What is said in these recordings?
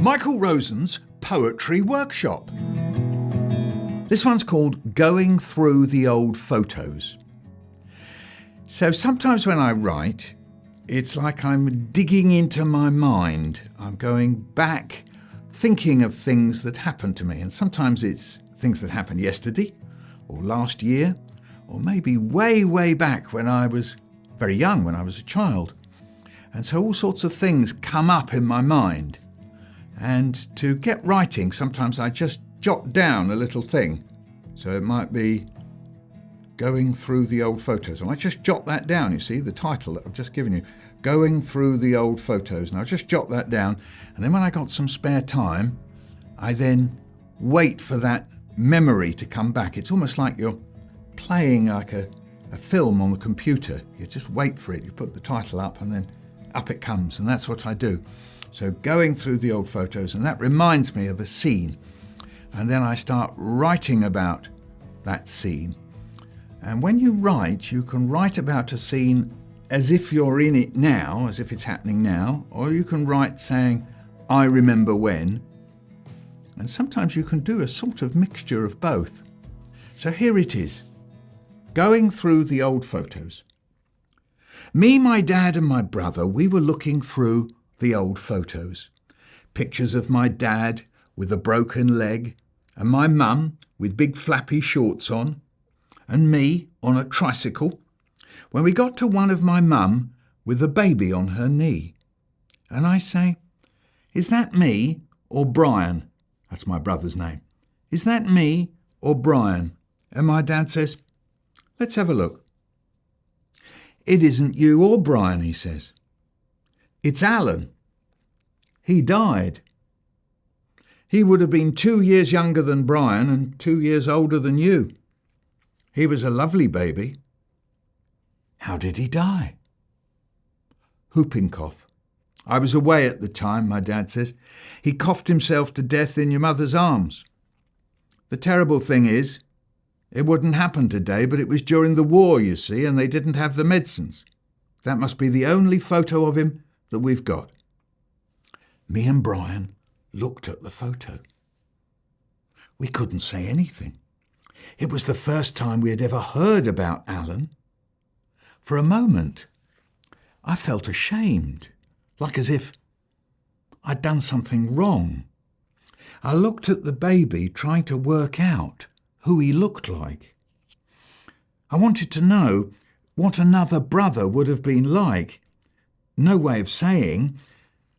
Michael Rosen's Poetry Workshop. This one's called Going Through the Old Photos. So sometimes when I write, it's like I'm digging into my mind. I'm going back, thinking of things that happened to me. And sometimes it's things that happened yesterday or last year, or maybe way, way back when I was very young, when I was a child. And so all sorts of things come up in my mind. And to get writing, sometimes I just jot down a little thing. So it might be Going Through the Old Photos. I might just jot that down, you see, the title that I've just given you. Going Through the Old Photos. And I'll just jot that down. And then when I got some spare time, I then wait for that memory to come back. It's almost like you're playing like a film on the computer. You just wait for it. You put the title up and then up it comes. And that's what I do. So going through the old photos, and that reminds me of a scene. And then I start writing about that scene. And when you write, you can write about a scene as if you're in it now, as if it's happening now, or you can write saying, I remember when. And sometimes you can do a sort of mixture of both. So here it is, Going Through the Old Photos. Me, my dad and my brother, we were looking through the old photos. Pictures of my dad with a broken leg, and my mum with big flappy shorts on, and me on a tricycle, when we got to one of my mum with a baby on her knee. And I say, is that me or Brian? That's my brother's name. Is that me or Brian? And my dad says, let's have a look. It isn't you or Brian, he says. It's Alan. He died. He would have been 2 years younger than Brian and 2 years older than you. He was a lovely baby. How did he die? Whooping cough. I was away at the time, my dad says. He coughed himself to death in your mother's arms. The terrible thing is, it wouldn't happen today, but it was during the war, you see, and they didn't have the medicines. That must be the only photo of him that we've got. Me and Brian looked at the photo. We couldn't say anything. It was the first time we had ever heard about Alan. For a moment, I felt ashamed, like as if I'd done something wrong. I looked at the baby, trying to work out who he looked like. I wanted to know what another brother would have been like. No way of saying,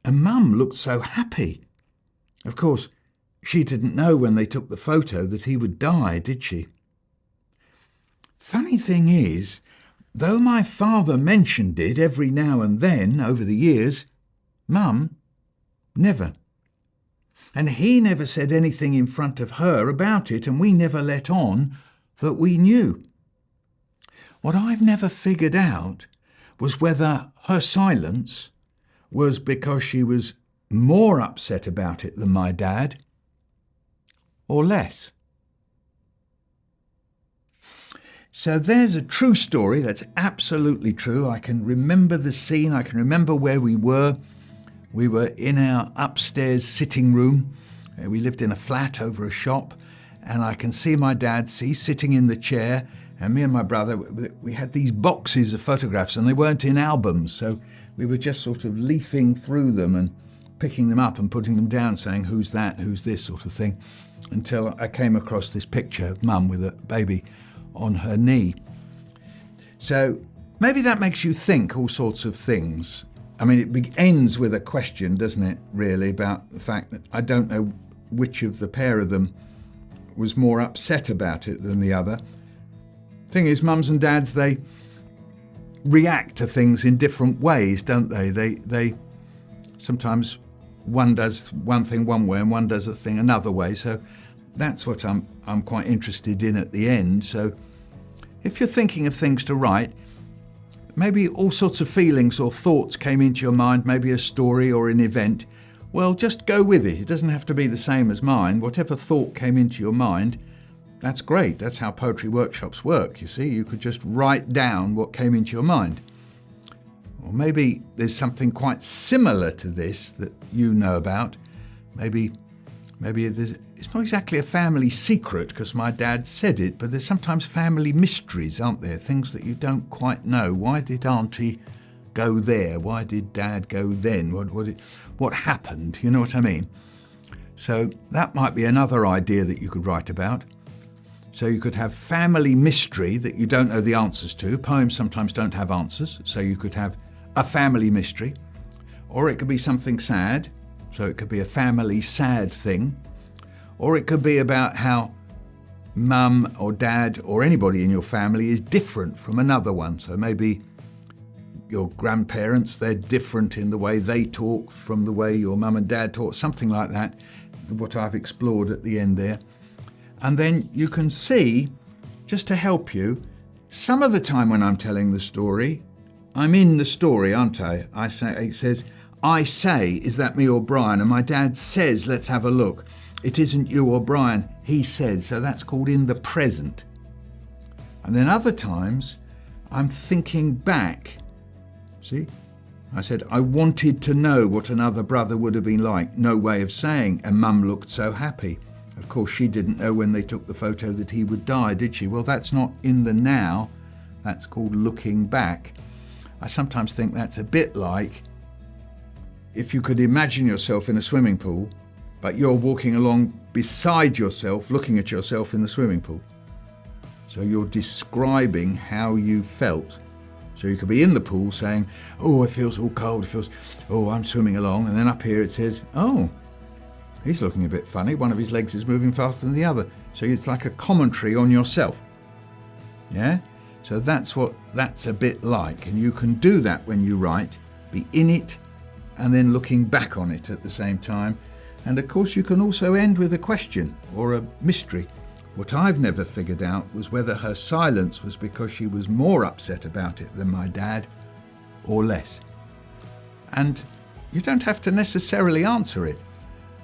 and Mum looked so happy. Of course, she didn't know when they took the photo that he would die, did she? Funny thing is, though my father mentioned it every now and then over the years, Mum never. And he never said anything in front of her about it, and we never let on that we knew. What I've never figured out was whether her silence was because she was more upset about it than my dad, or less. So there's a true story that's absolutely true. I can remember the scene. I can remember where we were. We were in our upstairs sitting room. We lived in a flat over a shop, and I can see my dad sitting in the chair, and me and my brother, we had these boxes of photographs, and they weren't in albums, so we were just sort of leafing through them and picking them up and putting them down, saying, who's that, who's this sort of thing, until I came across this picture of Mum with a baby on her knee. So maybe that makes you think all sorts of things. I mean, it ends with a question, doesn't it, really, about the fact that I don't know which of the pair of them was more upset about it than the other. Thing is, mums and dads, they react to things in different ways, don't they? They sometimes one does one thing one way and one does a thing another way. So that's what I'm quite interested in at the end. So if you're thinking of things to write, maybe all sorts of feelings or thoughts came into your mind, maybe a story or an event, well, just go with it. It doesn't have to be the same as mine. Whatever thought came into your mind, that's great. That's how poetry workshops work, you see. You could just write down what came into your mind. Or maybe there's something quite similar to this that you know about, Maybe it's not exactly a family secret because my dad said it, but there's sometimes family mysteries, aren't there? Things that you don't quite know. Why did Auntie go there? Why did Dad go then? What happened? You know what I mean? So that might be another idea that you could write about. So you could have family mystery that you don't know the answers to. Poems sometimes don't have answers, so you could have a family mystery. Or it could be something sad, so it could be a family sad thing. Or it could be about how mum or dad or anybody in your family is different from another one. So maybe your grandparents, they're different in the way they talk from the way your mum and dad talk, something like that, what I've explored at the end there. And then you can see, just to help you, some of the time when I'm telling the story, I'm in the story, aren't I? It says, I say, is that me or Brian? And my dad says, let's have a look. It isn't you or Brian, he says. So that's called in the present. And then other times, I'm thinking back. See? I said, I wanted to know what another brother would have been like. No way of saying. And Mum looked so happy. Of course, she didn't know when they took the photo that he would die, did she? Well, that's not in the now. That's called looking back. I sometimes think that's a bit like if you could imagine yourself in a swimming pool, but you're walking along beside yourself, looking at yourself in the swimming pool. So you're describing how you felt. So you could be in the pool saying, oh, it feels all cold, I'm swimming along. And then up here it says, oh, he's looking a bit funny. One of his legs is moving faster than the other. So it's like a commentary on yourself. Yeah? So that's what that's a bit like. And you can do that when you write, be in it and then looking back on it at the same time. And of course you can also end with a question or a mystery. What I've never figured out was whether her silence was because she was more upset about it than my dad or less. And you don't have to necessarily answer it,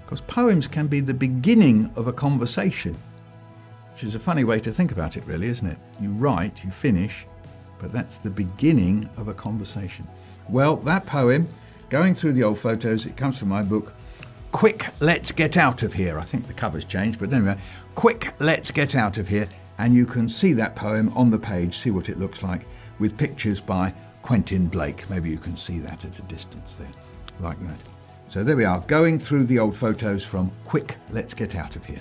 because poems can be the beginning of a conversation, which is a funny way to think about it really, isn't it? You write, you finish, but that's the beginning of a conversation. Well, that poem, Going Through the Old Photos, it comes from my book, Quick, Let's Get Out of Here. I think the cover's changed, but anyway, Quick, Let's Get Out of Here. And you can see that poem on the page, see what it looks like, with pictures by Quentin Blake. Maybe you can see that at a distance there, like that. So there we are, Going Through the Old Photos from Quick, Let's Get Out of Here.